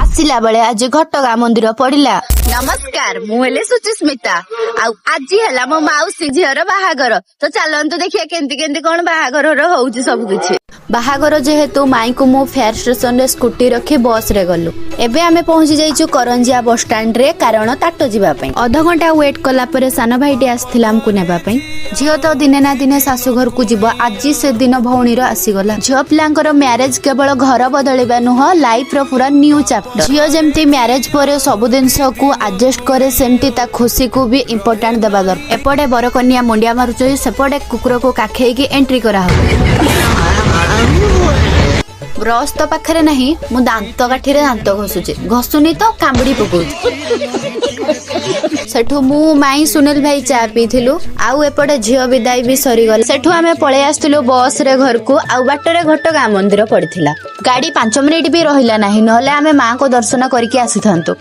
आसिला बेले आज घटगाँ मंदिर पड़िला। नमस्कार मु हेले सुचिस्मिता आज है मो माउसी झीर बाहागर तो चलतु देखिए केंती केंती कौन बाहागर होउची सब किछि। बाहागर जेहेतु माई को मु फेयर स्टेशन रे स्कूटी रखी बस रे गलु। एबे आमे पहुंची जाइछु करंजिया बस स्टैंड रे कारण टाटो जीवा पई। आधा घंटा वेट कला परे सान भाईटी आस्थिला हमकु नेबा पई। झियो तो दिने ना दिने सासु घर को जीव आज से दिन भौणीर आसीगला। झियो पिलांकर मैरेज केवल घर बदलैबा नुह लाइफ रो पूरा न्यू चैप्टर। झियो जेमती मैरेज परे सब जिंस को एडजस्ट करे सेमती ता खुशी को भी इंपोर्टेंट देबा दरकार। एपटे बरकन्या मुंडिया मारुचई सेपटे कुकुर को काखेई की एंट्री करा हो। ब्रश तो पाखरे नहीं मु दांत काठी रे दांत घसुची घसुनी तो कांबड़ी पकउ। सेठू मु माई सुनील भाई चा पीथिलु आउ एपटे झियो विदाई भी सरी गल। सेठू आमे पळे आस्तिलु बस रे घर को आउ बाटरे घटगाँ मंदिर पड़िथिला। गाड़ी 5 मिनिट भी रहिला नाही नहले आमे मां को दर्शन करके आसी थांतो।